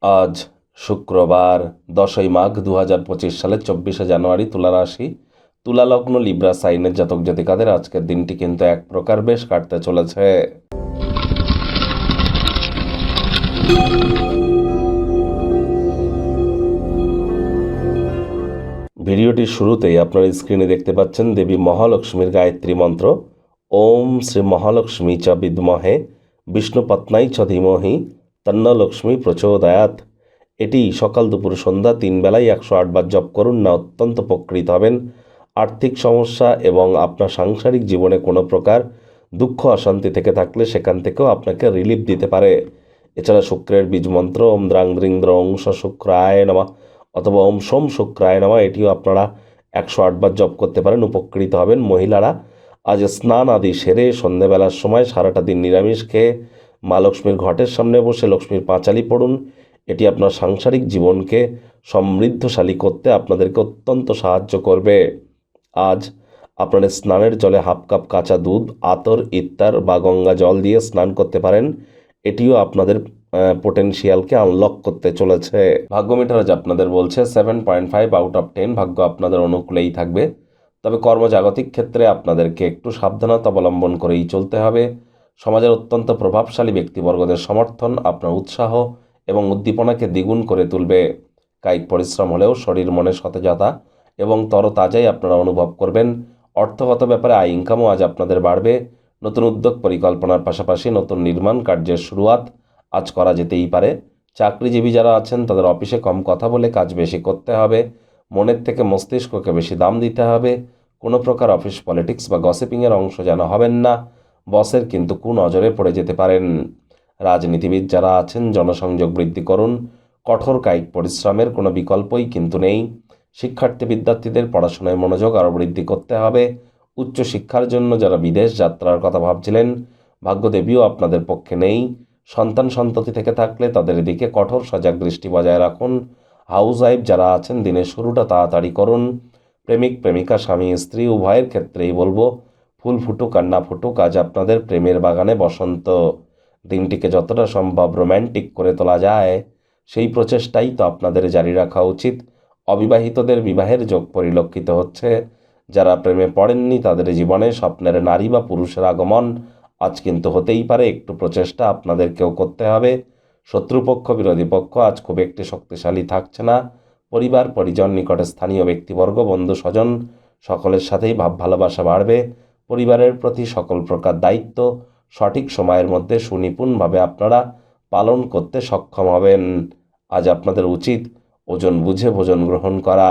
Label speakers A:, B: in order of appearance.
A: আজ শুক্রবার 10ই মাঘ 2025 সালের 24শে জানুয়ারি। তুলা রাশি, তুলা লগ্ন, লিব্রা সাইনের জাতক জাতিকাদের আজকের দিনটি কিন্তু এক প্রকার বেশ কাটতে চলেছে। ভিডিওটির শুরুতেই আপনার স্ক্রিনে দেখতে পাচ্ছেন দেবী মহালক্ষ্মীর গায়ত্রী মন্ত্র, ওম শ্রী মহালক্ষ্মী চ বিদ্মহে বিষ্ণুপত্নাই চ ধীমহি তন্ন লক্ষ্মী প্রচোদয়াৎ। এটি সকাল দুপুর সন্ধ্যা 3 বেলায় 108 বার জপ করুন, না অত্যন্ত উপকৃত হবেন। আর্থিক সমস্যা এবং আপনার সাংসারিক জীবনে কোনো প্রকার দুঃখ অশান্তি থেকে থাকলে সেখান থেকেও আপনাকে রিলিফ দিতে পারে। এছাড়া শুক্রের বীজ মন্ত্র ওম দ্রাং দ্রিং দ্রং স শুক্রায় নমঃ অথবা ওম সোম শুক্রায় নমঃ, এটিও আপনারা 108 বার জপ করতে পারেন, উপকৃত হবেন। মহিলারা আজ স্নান আদি সেরে সন্ধেবেলার সময় সারাটা দিন নিরামিষ খেয়ে মা লক্ষ্মীর ঘটের সামনে বসে লক্ষ্মীর পাঁচালি পড়ুন। এটি আপনার সাংসারিক জীবনকে সমৃদ্ধশালী করতে আপনাদেরকে অত্যন্ত সাহায্য করবে। আজ আপনারা স্নানের জলে হাফ কাপ কাঁচা দুধ, আতর, ইত্তার বা গঙ্গা জল দিয়ে স্নান করতে পারেন। এটিও আপনাদের পোটেনশিয়ালকে আনলক করতে চলেছে। ভাগ্য মিটার আজ আপনাদের বলছে 7.5 আউট অফ 10। ভাগ্য আপনাদের অনুকূলেই থাকবে, তবে কর্মজাগতিক ক্ষেত্রে আপনাদেরকে একটু সাবধানতা অবলম্বন করেই চলতে হবে। সমাজের অত্যন্ত প্রভাবশালী ব্যক্তিবর্গদের সমর্থন আপনার উৎসাহ এবং উদ্দীপনাকে দ্বিগুণ করে তুলবে। কায়িক পরিশ্রম হলেও শরীর মনে সতেজতা এবং তরতাজাই আপনারা অনুভব করবেন। অর্থগত ব্যাপারে আয় ইনকামও আজ আপনাদের বাড়বে। নতুন উদ্যোগ পরিকল্পনার পাশাপাশি নতুন নির্মাণ কার্যের শুরুয়াত আজ করা যেতেই পারে। চাকরিজীবী যারা আছেন তাদের অফিসে কম কথা বলে কাজ বেশি করতে হবে। মনের থেকে মস্তিষ্ককে বেশি দাম দিতে হবে। কোনো প্রকার অফিস পলিটিক্স বা গসিপিংয়ের অংশ যেন হবেন না, বসের কিন্তু কুনজরে পড়ে যেতে পারেন। রাজনীতিবিদ যারা আছেন জনসংযোগ বৃদ্ধি করুন। কঠোর কায়িক পরিশ্রমের কোনো বিকল্পই কিন্তু নেই। শিক্ষার্থী বিদ্যার্থীদের পড়াশোনায় মনোযোগ আরও বৃদ্ধি করতে হবে। উচ্চশিক্ষার জন্য যারা বিদেশ যাত্রার কথা ভাবছিলেন, ভাগ্যদেবীও আপনাদের পক্ষে নেই। সন্তান সন্ততি থেকে থাকলে তাদের দিকে কঠোর সজাগ দৃষ্টি বজায় রাখুন। হাউস ওয়াইফ যারা আছেন দিনের শুরুটা তাড়াতাড়ি করুন। প্রেমিক প্রেমিকা স্বামী স্ত্রী উভয়ের ক্ষেত্রেই বলবো, ফুল ফুটুক আর না ফুটুক, আজ আপনাদের প্রেমের বাগানে বসন্ত। দিনটিকে যতটা সম্ভব রোম্যান্টিক করে তোলা যায় সেই প্রচেষ্টাই তো আপনাদের জারি রাখা উচিত। অবিবাহিতদের বিবাহের যোগ পরিলক্ষিত হচ্ছে। যারা প্রেমে পড়েননি তাদের জীবনে স্বপ্নের নারী বা পুরুষের আগমন আজ কিন্তু হতেই পারে। একটু প্রচেষ্টা আপনাদেরকেও করতে হবে। শত্রুপক্ষ বিরোধী পক্ষ আজ খুব একটি শক্তিশালী থাকছে না। পরিবার পরিজন, নিকটে স্থানীয় ব্যক্তিবর্গ, বন্ধু স্বজন সকলের সাথেই ভাব ভালোবাসা বাড়বে। পরিবারের প্রতি সকল প্রকার দায়িত্ব সঠিক সময়ের মধ্যে সুনিপুণভাবে আপনারা পালন করতে সক্ষম হবেন। আজ আপনাদের উচিত ওজন বুঝে ভোজন গ্রহণ করা।